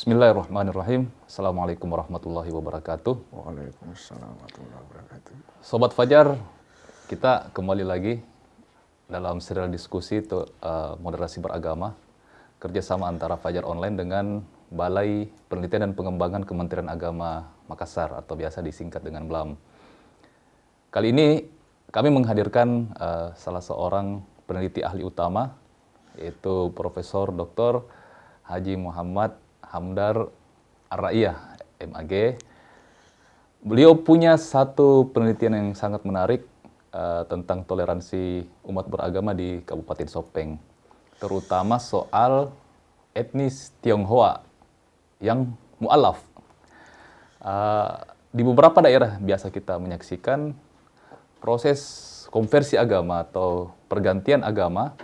Bismillahirrahmanirrahim. Assalamualaikum warahmatullahi wabarakatuh. Waalaikumsalam warahmatullahi wabarakatuh. Sobat Fajar, kita kembali lagi dalam serial diskusi moderasi beragama, kerjasama antara Fajar Online dengan Balai Penelitian dan Pengembangan Kementerian Agama Makassar atau biasa disingkat dengan BLAM. Kali ini kami menghadirkan salah seorang peneliti ahli utama, yaitu Profesor Dr. Haji Muhammad Hamdar Ar-Ra'iyah, MAG. Beliau punya satu penelitian yang sangat menarik tentang toleransi umat beragama di Kabupaten Sopeng, terutama soal etnis Tionghoa yang mu'alaf. Di beberapa daerah biasa kita menyaksikan proses konversi agama atau pergantian agama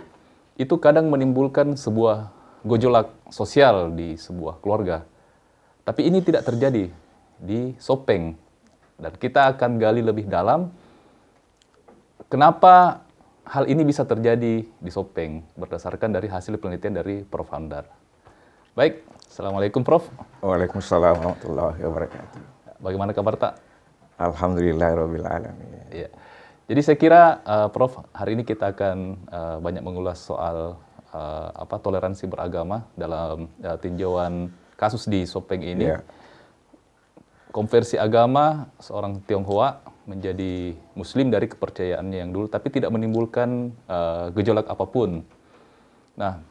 itu kadang menimbulkan sebuah gejolak sosial di sebuah keluarga. Tapi ini tidak terjadi di Sopeng. Dan kita akan gali lebih dalam kenapa hal ini bisa terjadi di Sopeng berdasarkan dari hasil penelitian dari Prof. Hamdar. Baik, Assalamualaikum Prof. Waalaikumsalam warahmatullahi wabarakatuh. Bagaimana kabar Tak? Alhamdulillahirabbil alamin. Iya. Jadi saya kira Prof, hari ini kita akan banyak mengulas soal toleransi beragama dalam tinjauan kasus di Sopeng ini. Yeah. Konversi agama seorang Tionghoa menjadi Muslim dari kepercayaannya yang dulu, tapi tidak menimbulkan gejolak apapun. Nah,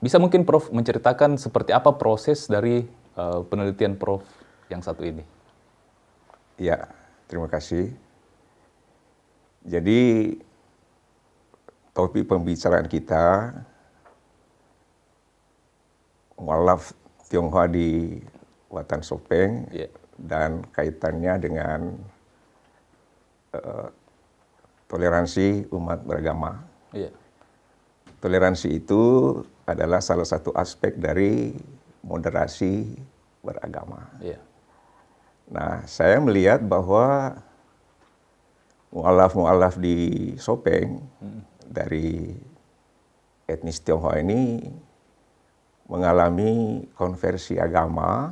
bisa mungkin Prof menceritakan seperti apa proses dari penelitian Prof yang satu ini? Ya, terima kasih. Jadi, topik pembicaraan kita mu'alaf Tionghoa di Watan Sopeng, Yeah. dan kaitannya dengan toleransi umat beragama. Yeah. Toleransi itu adalah salah satu aspek dari moderasi beragama. Yeah. Nah, saya melihat bahwa mu'alaf di Sopeng dari etnis Tionghoa ini mengalami konversi agama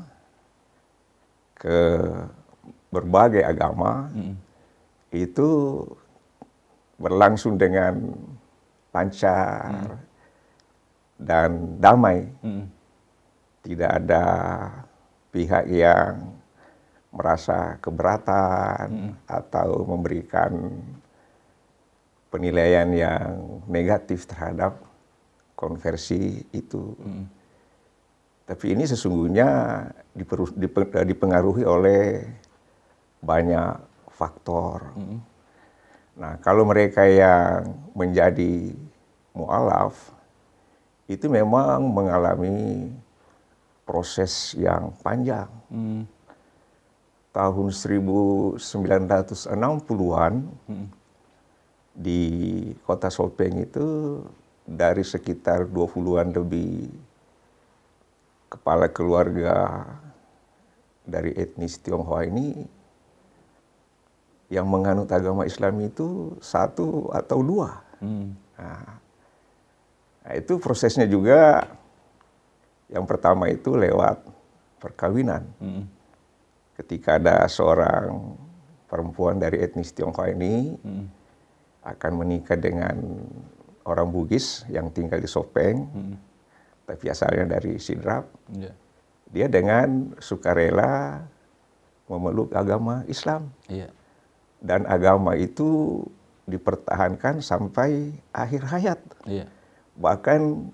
ke berbagai agama, itu berlangsung dengan lancar dan damai. Tidak ada pihak yang merasa keberatan atau memberikan penilaian yang negatif terhadap konversi itu. Tapi ini sesungguhnya dipengaruhi oleh banyak faktor. Nah, kalau mereka yang menjadi mu'alaf, itu memang mengalami proses yang panjang. Tahun 1960-an, di kota Sopeng itu dari sekitar 20-an lebih kepala keluarga dari etnis Tionghoa ini yang menganut agama Islam itu 1 atau 2. Nah, itu prosesnya juga yang pertama itu lewat perkawinan. Ketika ada seorang perempuan dari etnis Tionghoa ini akan menikah dengan orang Bugis yang tinggal di Sopeng, tapi asalnya dari Sidrap. Yeah. Dia dengan sukarela memeluk agama Islam. Yeah. Dan agama itu dipertahankan sampai akhir hayat. Yeah. Bahkan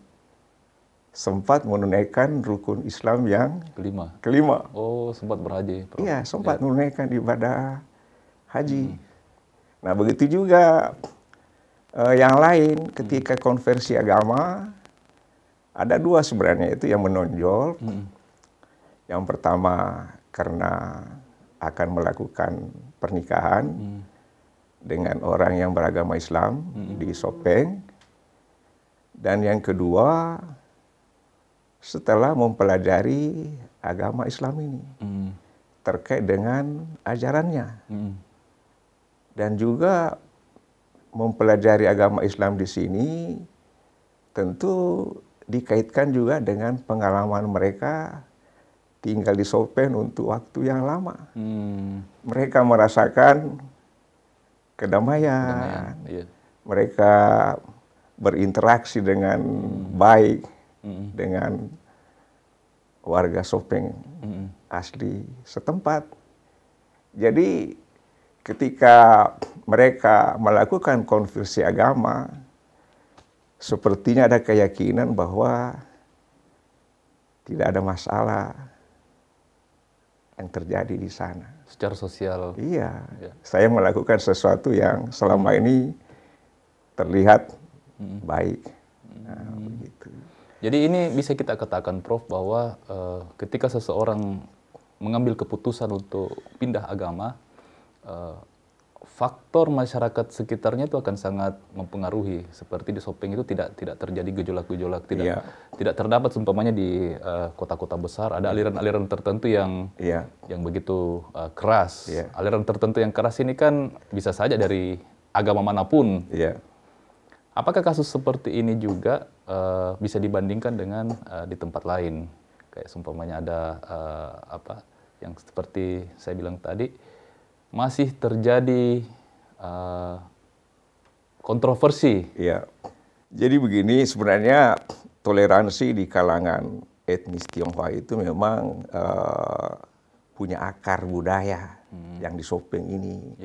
sempat menunaikan rukun Islam yang kelima. Oh, sempat berhaji, Prof. Iya, sempat menunaikan ibadah haji. Nah, begitu juga yang lain ketika konversi agama, ada 2 sebenarnya itu yang menonjol. Yang pertama karena akan melakukan pernikahan dengan orang yang beragama Islam di Sopeng. Dan yang kedua, setelah mempelajari agama Islam ini terkait dengan ajarannya. Dan juga mempelajari agama Islam di sini tentu dikaitkan juga dengan pengalaman mereka tinggal di Sopen untuk waktu yang lama. Mereka merasakan kedamaian. Iya. Mereka berinteraksi dengan baik dengan warga Sopeng asli setempat. Jadi ketika mereka melakukan konversi agama, sepertinya ada keyakinan bahwa tidak ada masalah yang terjadi di sana. Secara sosial. Iya, saya melakukan sesuatu yang selama ini terlihat baik. Nah, begitu. Jadi ini bisa kita katakan, Prof, bahwa ketika seseorang mengambil keputusan untuk pindah agama, faktor masyarakat sekitarnya itu akan sangat mempengaruhi. Seperti di Sopeng itu tidak terjadi gejolak-gejolak, tidak terdapat seumpamanya di kota-kota besar ada aliran-aliran tertentu yang begitu keras. Aliran tertentu yang keras ini kan bisa saja dari agama manapun. Apakah kasus seperti ini juga bisa dibandingkan dengan di tempat lain? Kayak seumpamanya ada yang seperti saya bilang tadi, masih terjadi kontroversi. Iya. Jadi begini, sebenarnya toleransi di kalangan etnis Tionghoa itu memang punya akar budaya yang di Sopeng ini.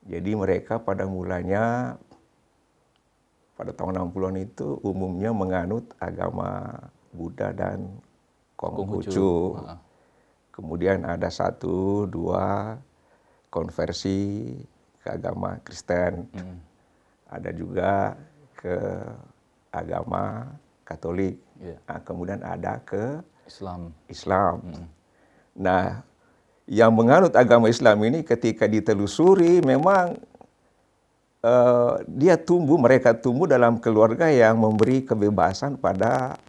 Jadi mereka pada mulanya pada tahun 60-an itu umumnya menganut agama Buddha dan Konghucu. Kemudian ada 1, 2 konversi ke agama Kristen. Ada juga ke agama Katolik. Nah, kemudian ada ke Islam. Nah, yang menganut agama Islam ini ketika ditelusuri memang mereka tumbuh dalam keluarga yang memberi kebebasan pada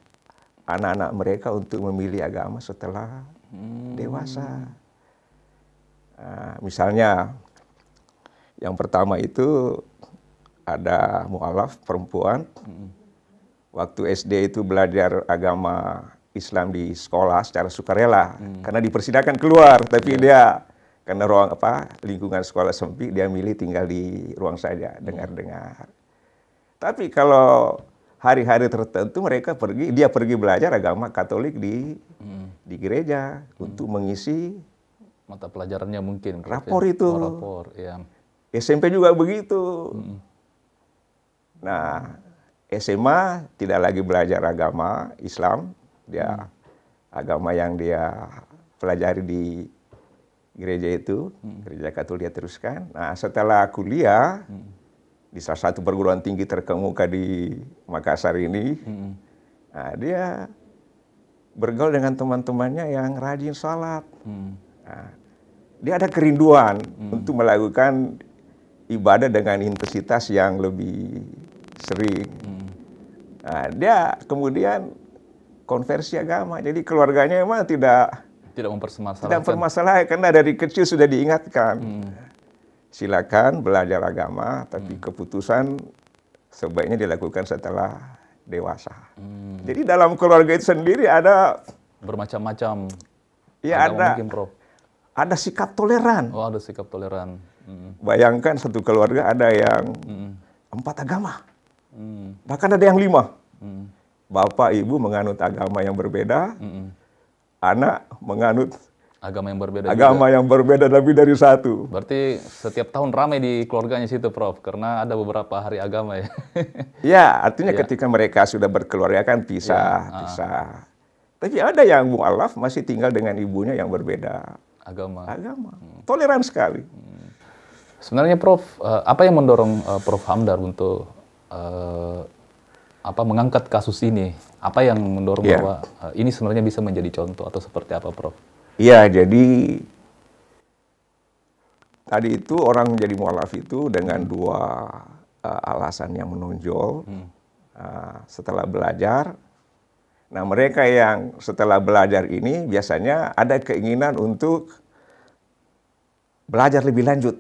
anak-anak mereka untuk memilih agama setelah dewasa. Misalnya, yang pertama itu ada mu'alaf perempuan. Waktu SD itu belajar agama Islam di sekolah secara sukarela, karena dipersilakan keluar, tapi dia karena lingkungan sekolah sempit, dia milih tinggal di ruang saja, dengar-dengar. Tapi kalau hari-hari tertentu dia pergi belajar agama Katolik di gereja untuk mengisi mata pelajarannya mungkin. Rapor itu. Rapor, ya. SMP juga begitu. Nah, SMA tidak lagi belajar agama Islam, dia agama yang dia pelajari di gereja itu, gereja Katolik dia teruskan. Nah, setelah kuliah di salah satu perguruan tinggi terkemuka di Makassar ini, nah, dia bergaul dengan teman-temannya yang rajin sholat. Nah, dia ada kerinduan untuk melakukan ibadah dengan intensitas yang lebih sering. Nah, dia kemudian konversi agama. Jadi keluarganya memang tidak mempermasalahkan karena dari kecil sudah diingatkan. Silakan belajar agama, tapi keputusan sebaiknya dilakukan setelah dewasa. Jadi dalam keluarga itu sendiri ada bermacam-macam. Ya, ada sikap toleran. Oh, ada sikap toleran. Bayangkan satu keluarga ada yang 4 agama. Bahkan ada yang 5. Bapak, ibu menganut agama yang berbeda. Anak menganut agama yang berbeda lebih dari 1. Berarti setiap tahun ramai di keluarganya situ, Prof, karena ada beberapa hari agama ya. Ya, artinya ketika mereka sudah berkeluarga kan pisah. Tapi ada yang mu'alaf masih tinggal dengan ibunya yang berbeda agama. Toleran sekali. Sebenarnya, Prof, apa yang mendorong Prof Hamdar untuk mengangkat kasus ini? Apa yang mendorong bahwa ini sebenarnya bisa menjadi contoh atau seperti apa, Prof? Iya, jadi tadi itu orang menjadi mu'alaf itu dengan 2 alasan yang menonjol. Setelah belajar, nah mereka yang setelah belajar ini biasanya ada keinginan untuk belajar lebih lanjut.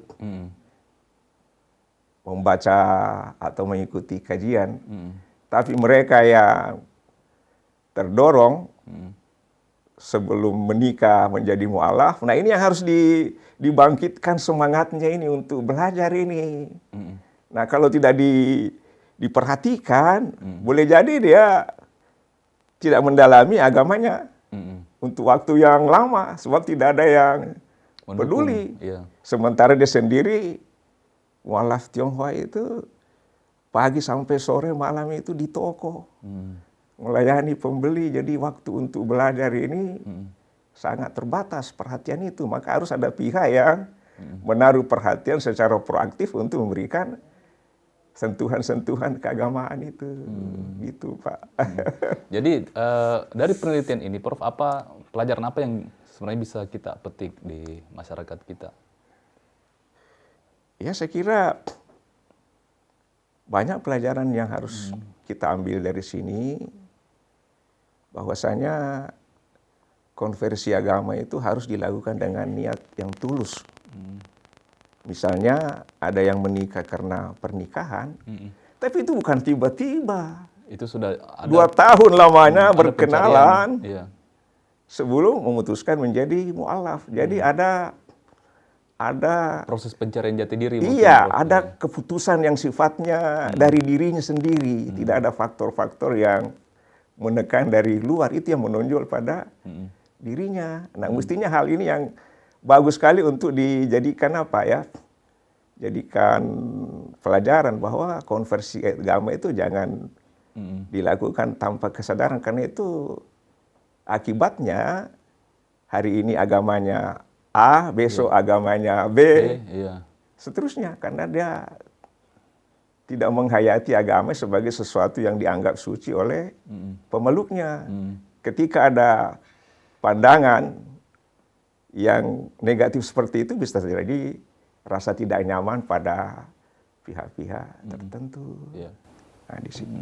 Membaca atau mengikuti kajian. Tapi mereka yang terdorong sebelum menikah menjadi mu'alaf. Nah ini yang harus dibangkitkan semangatnya ini untuk belajar ini. Nah kalau tidak diperhatikan, boleh jadi dia tidak mendalami agamanya untuk waktu yang lama, sebab tidak ada yang peduli. Sementara dia sendiri, mu'alaf Tionghoa itu pagi sampai sore malam itu di toko. Melayani pembeli, jadi waktu untuk belajar ini sangat terbatas perhatian itu. Maka harus ada pihak yang menaruh perhatian secara proaktif untuk memberikan sentuhan-sentuhan keagamaan itu. Gitu Pak. Jadi dari penelitian ini Prof, pelajaran apa yang sebenarnya bisa kita petik di masyarakat kita? Ya saya kira banyak pelajaran yang harus kita ambil dari sini. Bahwasanya konversi agama itu harus dilakukan dengan niat yang tulus. Misalnya ada yang menikah karena pernikahan, tapi itu bukan tiba-tiba. Itu sudah ada 2 tahun lamanya ada berkenalan sebelum memutuskan menjadi mu'alaf. Jadi ada proses pencarian jati diri. Iya, ada keputusan yang sifatnya dari dirinya sendiri. Tidak ada faktor-faktor yang menekan dari luar, itu yang menonjol pada dirinya. Nah, mestinya hal ini yang bagus sekali untuk dijadikan apa ya? Jadikan pelajaran bahwa konversi agama itu jangan dilakukan tanpa kesadaran, karena itu akibatnya hari ini agamanya A, besok agamanya B, seterusnya, karena dia tidak menghayati agama sebagai sesuatu yang dianggap suci oleh pemeluknya. Ketika ada pandangan yang negatif seperti itu, bisa terjadi rasa tidak nyaman pada pihak-pihak tertentu. Nah, di situ.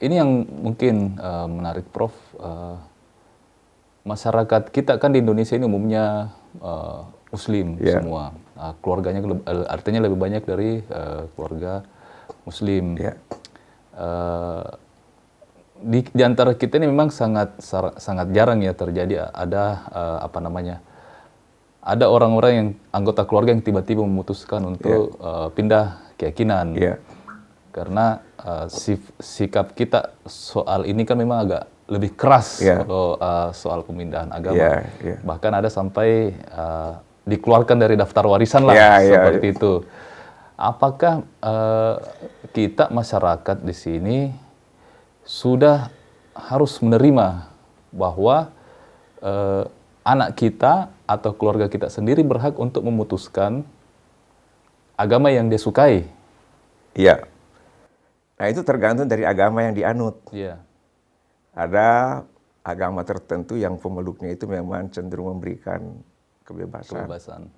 Ini yang mungkin menarik Prof. Masyarakat kita kan di Indonesia ini umumnya Muslim semua. Keluarganya artinya lebih banyak dari keluarga Muslim. Di antara kita ini memang sangat jarang ya terjadi ada ada orang-orang yang anggota keluarga yang tiba-tiba memutuskan untuk pindah keyakinan. Karena sikap kita soal ini kan memang agak lebih keras kalau soal pemindahan agama. Bahkan ada sampai dikeluarkan dari daftar warisan lah, seperti itu. Apakah kita masyarakat di sini sudah harus menerima bahwa anak kita atau keluarga kita sendiri berhak untuk memutuskan agama yang dia sukai? Iya. Nah itu tergantung dari agama yang dianut. Ada agama tertentu yang pemeluknya itu memang cenderung memberikan kebebasan.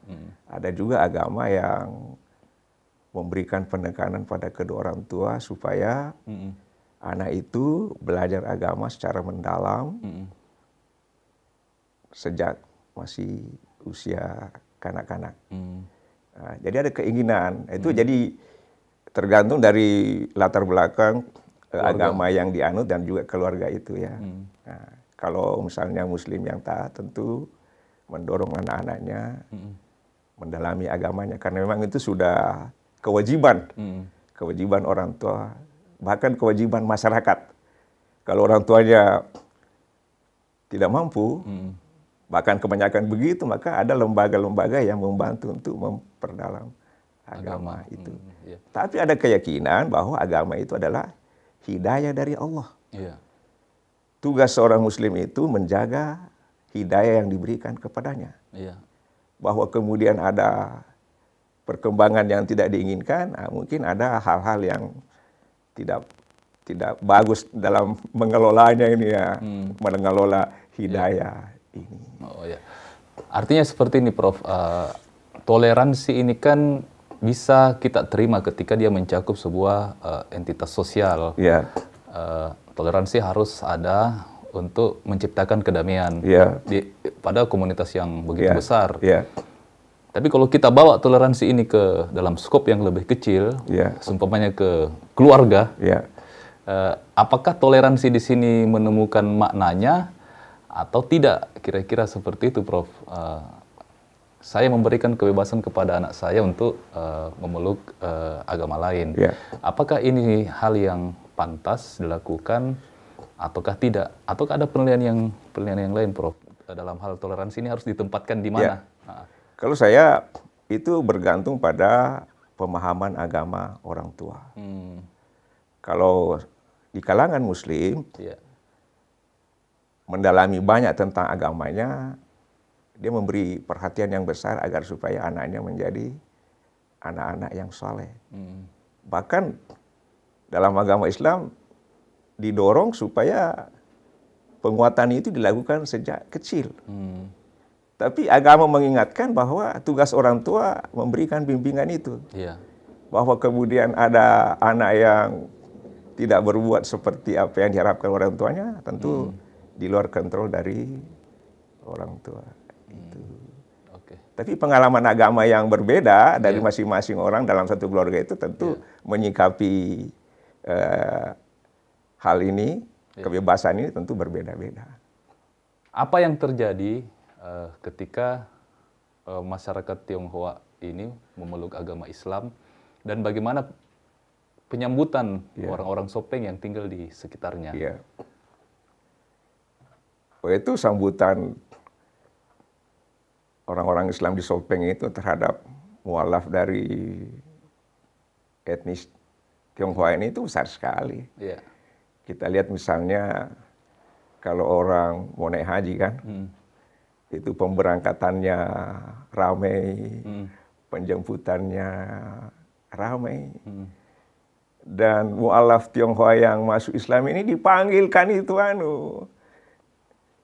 Ada juga agama yang memberikan penekanan pada kedua orang tua supaya anak itu belajar agama secara mendalam sejak masih usia kanak-kanak. Nah, jadi ada keinginan. Itu jadi tergantung dari latar belakang agama yang dianut dan juga keluarga itu ya. Nah, kalau misalnya Muslim yang taat tentu mendorong anak-anaknya mendalami agamanya, karena memang itu sudah kewajiban, kewajiban orang tua, bahkan kewajiban masyarakat. Kalau orang tuanya tidak mampu, bahkan kebanyakan begitu, maka ada lembaga-lembaga yang membantu untuk memperdalam agama itu. Tapi ada keyakinan bahwa agama itu adalah hidayah dari Allah. Tugas seorang Muslim itu menjaga hidayah yang diberikan kepadanya. Bahwa kemudian ada perkembangan yang tidak diinginkan, mungkin ada hal-hal yang tidak bagus dalam mengelolanya ini ya, mengelola hidayah ini. Artinya seperti ini Prof, toleransi ini kan bisa kita terima ketika dia mencakup sebuah entitas sosial. Toleransi harus ada untuk menciptakan kedamaian pada komunitas yang begitu besar. Tapi kalau kita bawa toleransi ini ke dalam skop yang lebih kecil, seumpamanya ke keluarga, Apakah toleransi di sini menemukan maknanya atau tidak? Kira-kira seperti itu, Prof. Saya memberikan kebebasan kepada anak saya untuk memeluk agama lain. Ya. Apakah ini hal yang pantas dilakukan ataukah tidak? Ataukah ada penilaian yang lain, Prof? Dalam hal toleransi ini harus ditempatkan di mana? Ya. Kalau saya itu bergantung pada pemahaman agama orang tua. Kalau di kalangan Muslim, mendalami banyak tentang agamanya, dia memberi perhatian yang besar agar supaya anaknya menjadi anak-anak yang saleh. Bahkan dalam agama Islam didorong supaya penguatan itu dilakukan sejak kecil. Tapi agama mengingatkan bahwa tugas orang tua memberikan bimbingan itu. Bahwa kemudian ada anak yang tidak berbuat seperti apa yang diharapkan orang tuanya, tentu di luar kontrol dari orang tua. Itu. Tapi pengalaman agama yang berbeda dari masing-masing orang dalam satu keluarga itu tentu menyikapi hal ini, kebebasan ini tentu berbeda-beda. Apa yang terjadi ketika masyarakat Tionghoa ini memeluk agama Islam dan bagaimana penyambutan orang-orang Sopeng yang tinggal di sekitarnya? Itu sambutan orang-orang Islam di Sopeng itu terhadap mualaf dari etnis Tionghoa ini itu besar sekali. Kita lihat misalnya kalau orang mau naik haji kan, itu pemberangkatannya ramai, penjemputannya ramai. Dan mualaf Tionghoa yang masuk Islam ini dipanggilkan itu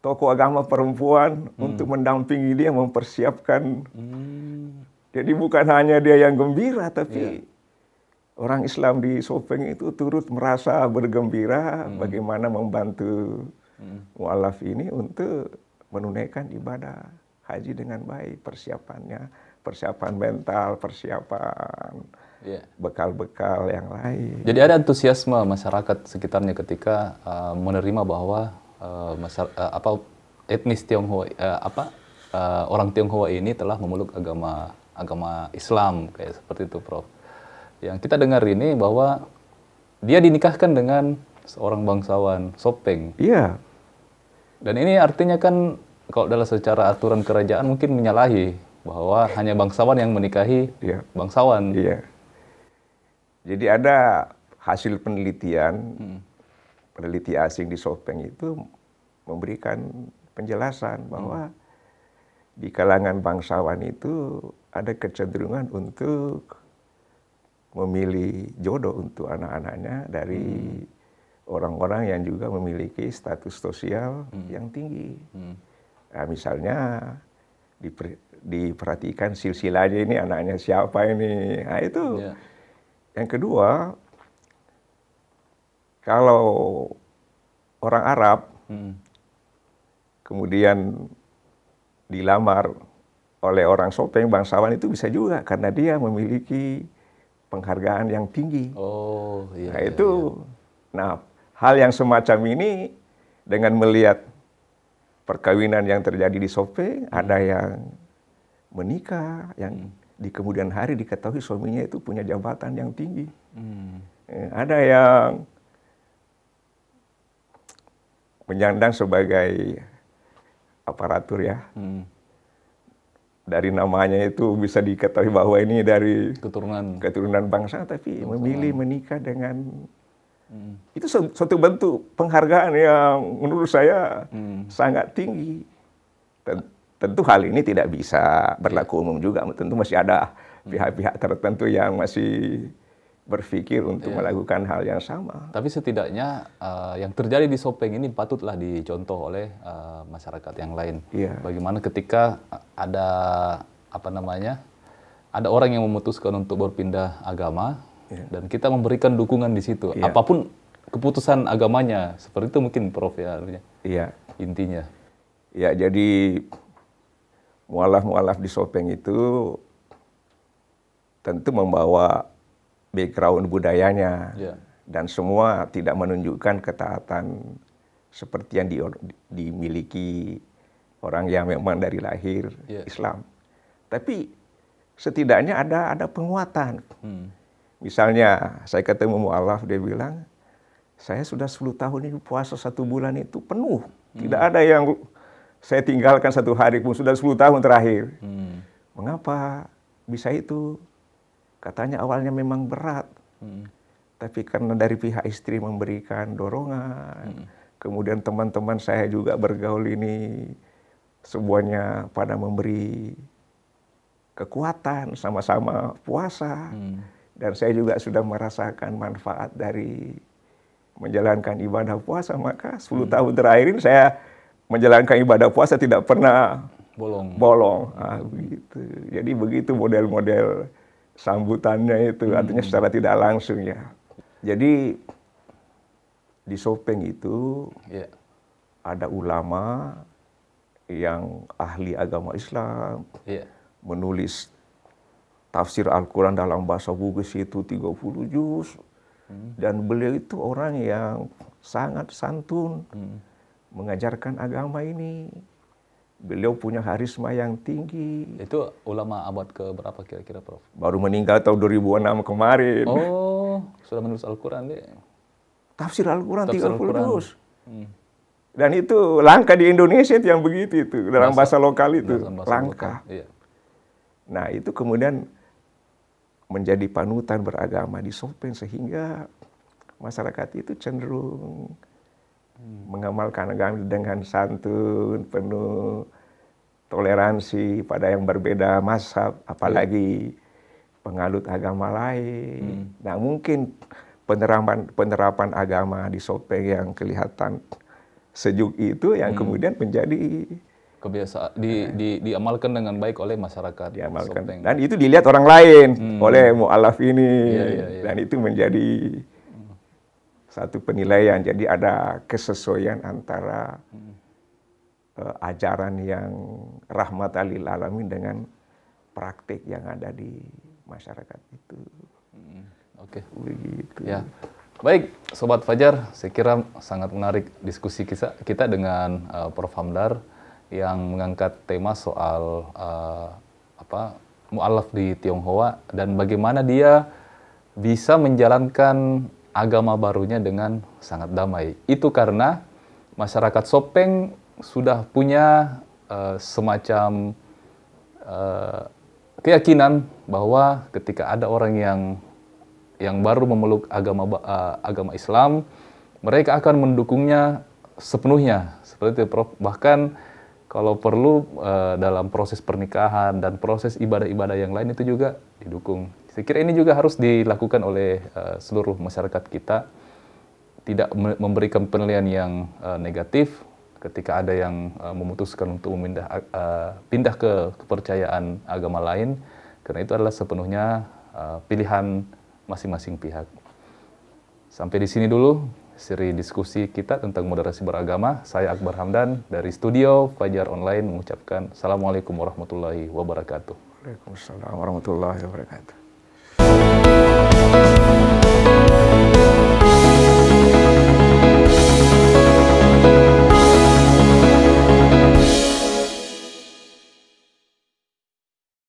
tokoh agama perempuan untuk mendampingi dia, mempersiapkan. Jadi bukan hanya dia yang gembira, tapi orang Islam di Sopeng itu turut merasa bergembira bagaimana membantu mualaf ini untuk menunaikan ibadah haji dengan baik, persiapan mental, persiapan bekal-bekal yang lain. Jadi ada antusiasme masyarakat sekitarnya ketika menerima bahwa etnis Tionghoa, orang Tionghoa ini telah memeluk agama Islam, kayak seperti itu, Prof. Yang kita dengar ini bahwa dia dinikahkan dengan seorang bangsawan Sopeng. Dan ini artinya kan kalau dalam secara aturan kerajaan mungkin menyalahi bahwa hanya bangsawan yang menikahi bangsawan. Jadi ada hasil penelitian, peneliti asing di Sopeng itu memberikan penjelasan bahwa di kalangan bangsawan itu ada kecenderungan untuk memilih jodoh untuk anak-anaknya dari orang-orang yang juga memiliki status sosial yang tinggi. Nah, misalnya diperhatikan silsilahnya ini anaknya siapa ini. Nah, itu. Yang kedua, kalau orang Arab kemudian dilamar oleh orang Sopeng, bangsawan itu bisa juga karena dia memiliki penghargaan yang tinggi. Nah, hal yang semacam ini dengan melihat perkawinan yang terjadi di Sopeng, ada yang menikah, yang di kemudian hari diketahui suaminya itu punya jabatan yang tinggi. Ada yang menyandang sebagai aparatur dari namanya itu bisa diketahui bahwa ini dari keturunan bangsa, tapi memilih menikah dengan itu suatu bentuk penghargaan yang menurut saya sangat tinggi. Tentu hal ini tidak bisa berlaku umum juga. Tentu masih ada pihak-pihak tertentu yang masih berpikir untuk melakukan hal yang sama. Tapi setidaknya yang terjadi di Sopeng ini patutlah dicontoh oleh masyarakat yang lain. Bagaimana ketika ada ada orang yang memutuskan untuk berpindah agama dan kita memberikan dukungan di situ. Apapun keputusan agamanya, seperti itu mungkin, Prof, intinya. Jadi mualaf-mualaf di Sopeng itu tentu membawa background budayanya. dan semua tidak menunjukkan ketaatan seperti yang dimiliki orang yang memang dari lahir Islam. Tapi setidaknya ada penguatan. Misalnya saya ketemu mu'alaf, dia bilang, saya sudah 10 tahun ini puasa 1 bulan itu penuh. Tidak ada yang saya tinggalkan 1 hari pun, sudah 10 tahun terakhir. Mengapa bisa itu? Katanya awalnya memang berat. Tapi karena dari pihak istri memberikan dorongan, kemudian teman-teman saya juga bergaul ini, semuanya pada memberi kekuatan, sama-sama puasa. Dan saya juga sudah merasakan manfaat dari menjalankan ibadah puasa, maka 10 tahun terakhir ini saya menjalankan ibadah puasa tidak pernah bolong. Begitu. Jadi begitu model-model sambutannya itu, artinya secara tidak langsung ya. Jadi di Sopeng itu ada ulama yang ahli agama Islam, menulis tafsir Al-Quran dalam bahasa Bugis itu 30 juz. Dan beliau itu orang yang sangat santun, mengajarkan agama ini. Beliau punya harisma yang tinggi. Itu ulama abad ke berapa kira-kira, Prof? Baru meninggal tahun 2006 kemarin. Oh, sudah menulis Al-Quran deh. Tafsir Al-Quran 30 juz. Dan itu langka di Indonesia itu yang begitu itu. Dalam bahasa lokal itu, langka. Nah itu kemudian menjadi panutan beragama di Sopeng, sehingga masyarakat itu cenderung mengamalkan agama dengan santun, penuh toleransi pada yang berbeda mazhab, apalagi penganut agama lain. Nah mungkin penerapan agama di Sopeng yang kelihatan sejuk itu yang kemudian menjadi kebiasaan diamalkan dengan baik oleh masyarakat. Diamalkan. Dan itu dilihat orang lain oleh mu'alaf ini. Dan itu menjadi satu penilaian. Jadi ada kesesuaian antara ajaran yang rahmatan lil alamin dengan praktik yang ada di masyarakat itu. Oke. Begitu. Ya. Baik, Sobat Fajar, saya kira sangat menarik diskusi kita dengan Prof. Hamdar yang mengangkat tema soal mu'alaf di Tionghoa dan bagaimana dia bisa menjalankan agama barunya dengan sangat damai. Itu karena masyarakat Sopeng sudah punya semacam keyakinan bahwa ketika ada orang yang baru memeluk agama Islam, mereka akan mendukungnya sepenuhnya. Seperti itu, Prof. Bahkan kalau perlu dalam proses pernikahan dan proses ibadah-ibadah yang lain itu juga didukung. Saya kira ini juga harus dilakukan oleh seluruh masyarakat kita. Tidak memberikan penilaian yang negatif ketika ada yang memutuskan untuk pindah ke kepercayaan agama lain. Karena itu adalah sepenuhnya pilihan masing-masing pihak. Sampai di sini dulu seri diskusi kita tentang moderasi beragama. Saya Akbar Hamdan dari studio Fajar Online mengucapkan Assalamualaikum warahmatullahi wabarakatuh. Waalaikumsalam warahmatullahi wabarakatuh.